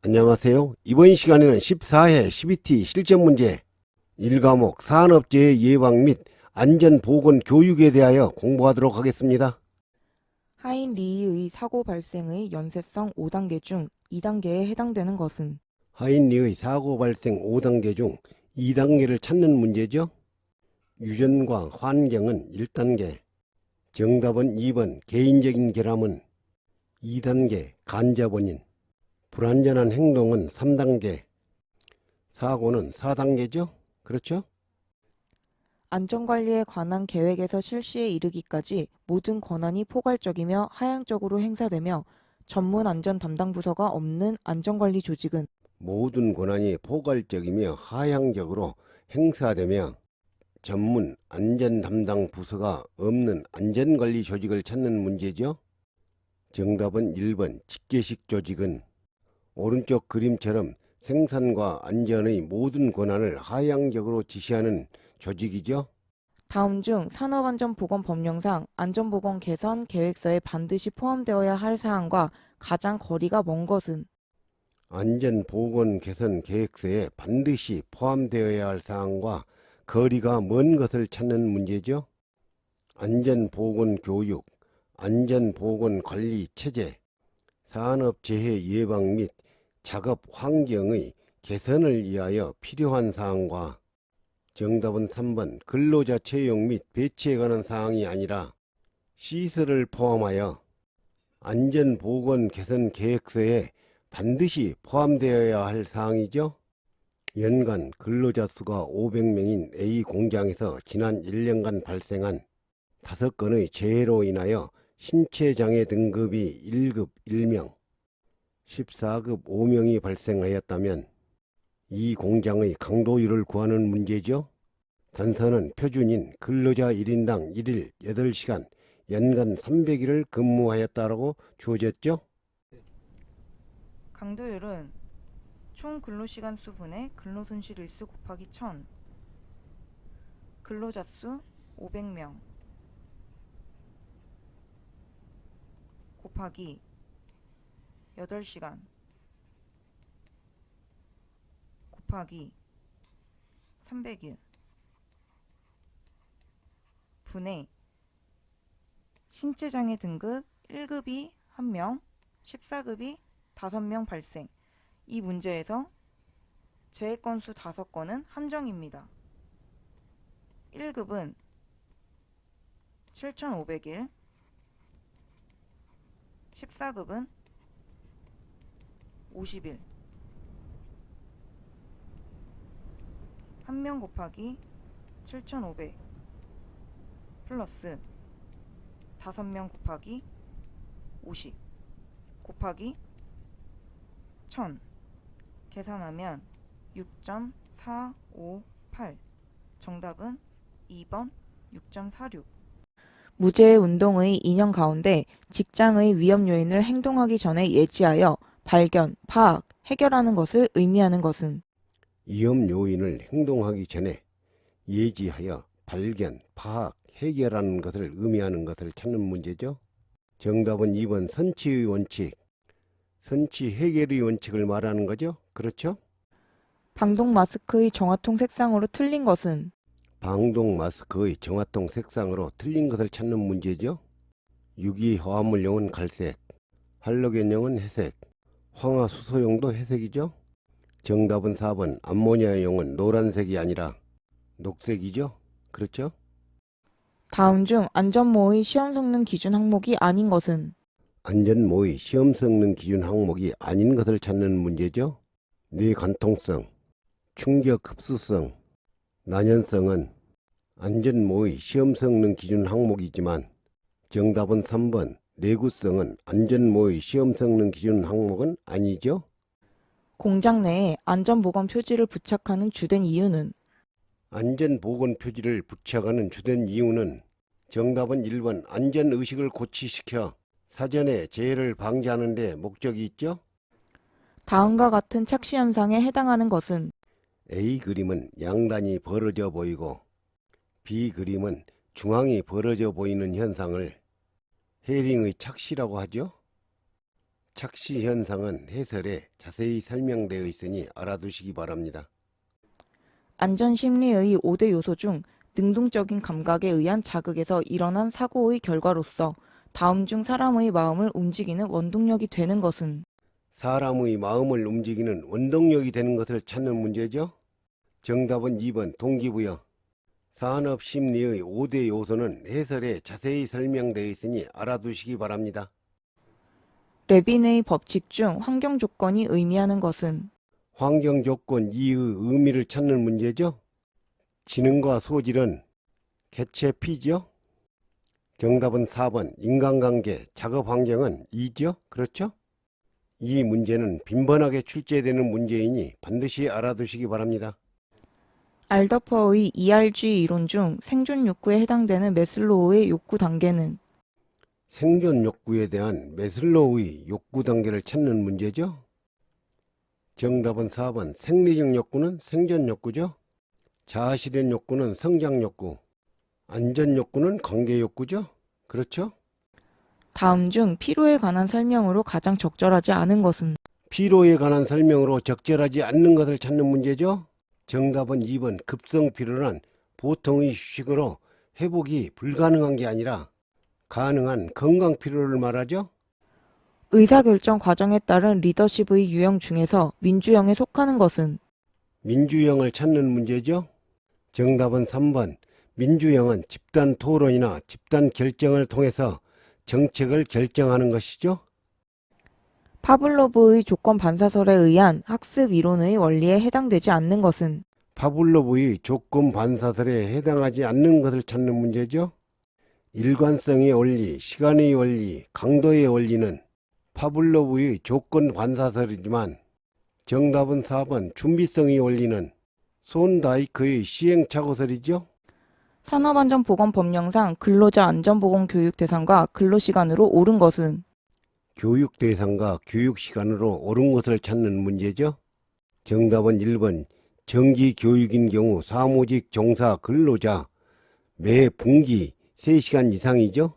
안녕하세요. 이번 시간에는 14회 CBT 실전 문제 1과목 산업재해 예방 및 안전보건 교육에 대하여 공부하도록 하겠습니다. 하인 리의 사고 발생의 연쇄성 5단계 중 2단계에 해당되는 것은 하인리의 사고 발생 5단계 중 2단계를 찾는 문제죠. 유전과 환경은 1단계, 정답은 2번 개인적인 결함은 2단계 간접원인, 불안전한 행동은 3단계, 사고는 4단계죠. 그렇죠? 안전관리에 관한 계획에서 실시에 이르기까지 모든 권한이 포괄적이며 하향적으로 행사되며 전문 안전 담당 부서가 없는 안전관리 조직은 모든 권한이 포괄적이며 하향적으로 행사되며 전문 안전 담당 부서가 없는 안전관리 조직을 찾는 문제죠. 정답은 1번 직계식 조직은 오른쪽 그림처럼 생산과 안전의 모든 권한을 하향적으로 지시하는 조직이죠. 다음 중 산업안전보건법령상 안전보건 개선 계획서에 반드시 포함되어야 할 사항과 가장 거리가 먼 것은 안전보건 개선 계획서에 반드시 포함되어야 할 사항과 거리가 먼 것을 찾는 문제죠. 안전보건교육, 안전보건관리체제, 산업재해 예방 및 작업 환경의 개선을 위하여 필요한 사항과 정답은 3번 근로자 채용 및 배치에 관한 사항이 아니라 시설을 포함하여 안전보건 개선 계획서에 반드시 포함되어야 할 사항이죠. 연간 근로자 수가 500명인 A 공장에서 지난 1년간 발생한 5건의 재해로 인하여 신체장애 등급이 1급 1명, 14급 5명이 발생하였다면 이 공장의 강도율을 구하는 문제죠. 단서는 표준인 근로자 1인당 1일 8시간 연간 300일을 근무하였다고 주어졌죠. 강도율은 총 근로시간 수 분의 근로손실 일수 곱하기 1000 근로자 수 500명 곱하기 8시간 곱하기 300일 분의 신체장애 등급 1급이 1명, 14급이 5명 발생. 이 문제에서 재해 건수 5건은 함정입니다. 1급은 7,500일, 14급은 50일, 1명 곱하기 7,500 플러스 5명 곱하기 50 곱하기 1000 계산하면 6.458 정답은 2번 6.46 무제해 운동의 2년 가운데 직장의 위험 요인을 행동하기 전에 예지하여 발견, 파악, 해결하는 것을 의미하는 것은 위험 요인을 행동하기 전에 예지하여 발견, 파악, 해결하는 것을 의미하는 것을 찾는 문제죠. 정답은 2번 선취의 원칙, 선취 해결의 원칙을 말하는 거죠. 그렇죠? 방독 마스크의 정화통 색상으로 틀린 것은 방독 마스크의 정화통 색상으로 틀린 것을 찾는 문제죠. 유기화합물용은 갈색, 할로겐용은 회색, 황화수소용도 회색이죠. 정답은 4번 암모니아용은 노란색이 아니라 녹색이죠. 그렇죠? 다음 중 안전모의 시험 성능 기준 항목이 아닌 것은 안전모의 시험 성능 기준 항목이 아닌 것을 찾는 문제죠. 뇌관통성, 충격 흡수성, 난연성은 안전모의 시험 성능 기준 항목이지만 정답은 3번 내구성은 안전모의 시험 성능 기준 항목은 아니죠. 공장 내에 안전보건 표지를 부착하는 주된 이유는 안전보건 표지를 부착하는 주된 이유는 정답은 1번 안전의식을 고취시켜 사전에 재해를 방지하는 데 목적이 있죠. 다음과 같은 착시 현상에 해당하는 것은 A 그림은 양단이 벌어져 보이고 B 그림은 중앙이 벌어져 보이는 현상을 헤링의 착시라고 하죠. 착시 현상은 해설에 자세히 설명되어 있으니 알아두시기 바랍니다. 안전심리의 5대 요소 중 능동적인 감각에 의한 자극에서 일어난 사고의 결과로서 다음 중 사람의 마음을 움직이는 원동력이 되는 것은 사람의 마음을 움직이는 원동력이 되는 것을 찾는 문제죠. 정답은 2번 동기부여. 산업심리의 5대 요소는 해설에 자세히 설명되어 있으니 알아두시기 바랍니다. 레빈의 법칙 중 환경 조건이 의미하는 것은 환경 조건 2의 의미를 찾는 문제죠. 지능과 소질은 개체 P죠. 정답은 4번 인간관계, 작업 환경은 2죠. 그렇죠? 이 문제는 빈번하게 출제되는 문제이니 반드시 알아두시기 바랍니다. 알더퍼의 ERG 이론 중 생존 욕구에 해당되는 매슬로우의 욕구 단계는 생존 욕구에 대한 매슬로우의 욕구 단계를 찾는 문제죠. 정답은 4번 생리적 욕구는 생존 욕구죠. 자아실현 욕구는 성장 욕구, 안전 욕구는 관계 욕구죠. 그렇죠? 다음 중 피로에 관한 설명으로 가장 적절하지 않은 것은 피로에 관한 설명으로 적절하지 않는 것을 찾는 문제죠. 정답은 2번 급성 피로란 보통의 휴식으로 회복이 불가능한 게 아니라 가능한 건강 피로를 말하죠. 의사결정 과정에 따른 리더십의 유형 중에서 민주형에 속하는 것은 민주형을 찾는 문제죠. 정답은 3번 민주형은 집단 토론이나 집단 결정을 통해서 정책을 결정하는 것이죠. 파블로브의 조건 반사설에 의한 학습 이론의 원리에 해당되지 않는 것은 파블로브의 조건 반사설에 해당하지 않는 것을 찾는 문제죠. 일관성의 원리, 시간의 원리, 강도의 원리는 파블로브의 조건 반사설이지만 정답은 4번 준비성의 원리는 손다이크의 시행착오설이죠. 산업안전보건법령상 근로자 안전보건 교육 대상과 근로시간으로 옳은 것은 교육 대상과 교육 시간으로 옳은 것을 찾는 문제죠. 정답은 1번 정기 교육인 경우 사무직 종사 근로자 매 분기 3시간 이상이죠.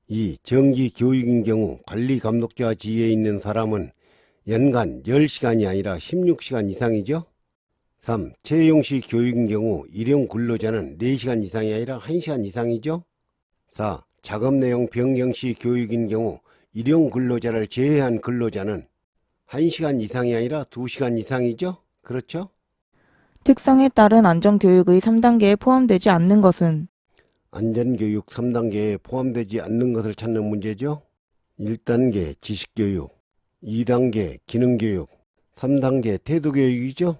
2. 정기 교육인 경우 관리 감독자 지위에 있는 사람은 연간 10시간이 아니라 16시간 이상이죠. 3. 채용시 교육인 경우 일용 근로자는 4시간 이상이 아니라 1시간 이상이죠. 4. 작업 내용 변경시 교육인 경우 일용 근로자를 제외한 근로자는 1시간 이상이 아니라 2시간 이상이죠. 그렇죠? 특성에 따른 안전교육의 3단계에 포함되지 않는 것은 안전교육 3단계에 포함되지 않는 것을 찾는 문제죠. 1단계 지식교육, 2단계 기능교육, 3단계 태도교육이죠.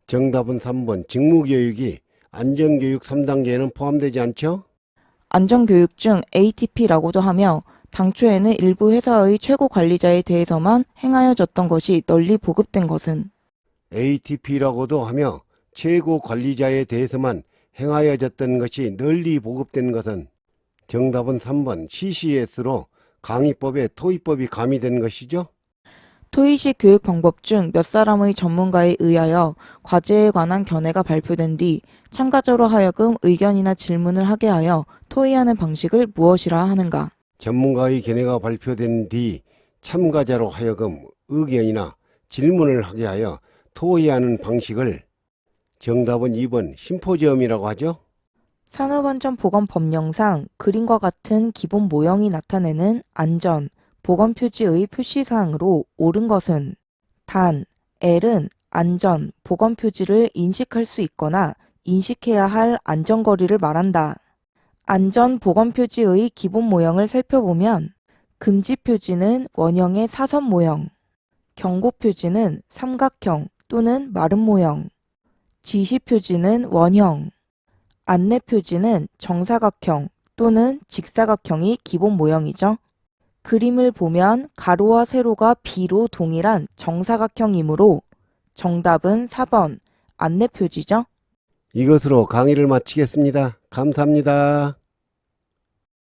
정답은 3번 직무교육이 안전교육 3단계에는 포함되지 않죠. 안전교육 중 ATP라고도 하며 당초에는 일부 회사의 최고 관리자에 대해서만 행하여졌던 것이 널리 보급된 것은 ATP라고도 하며 최고 관리자에 대해서만 행하여졌던 것이 널리 보급된 것은 정답은 3번 CCS로 강의법에 토의법이 가미된 것이죠. 토의식 교육 방법 중 몇 사람의 전문가에 의하여 과제에 관한 견해가 발표된 뒤 참가자로 하여금 의견이나 질문을 하게 하여 토의하는 방식을 무엇이라 하는가? 전문가의 견해가 발표된 뒤 참가자로 하여금 의견이나 질문을 하게 하여 토의하는 방식을 정답은 2번 심포지엄이라고 하죠. 산업안전보건법령상 그림과 같은 기본 모형이 나타내는 안전, 보건 표지의 표시사항으로 옳은 것은 단, L은 안전, 보건 표지를 인식할 수 있거나 인식해야 할 안전거리를 말한다. 안전, 보건 표지의 기본 모형을 살펴보면 금지 표지는 원형의 사선 모형, 경고 표지는 삼각형 또는 마름 모형, 지시 표지는 원형, 안내 표지는 정사각형 또는 직사각형이 기본 모형이죠. 그림을 보면 가로와 세로가 B로 동일한 정사각형이므로 정답은 4번 안내 표지죠. 이것으로 강의를 마치겠습니다. 감사합니다.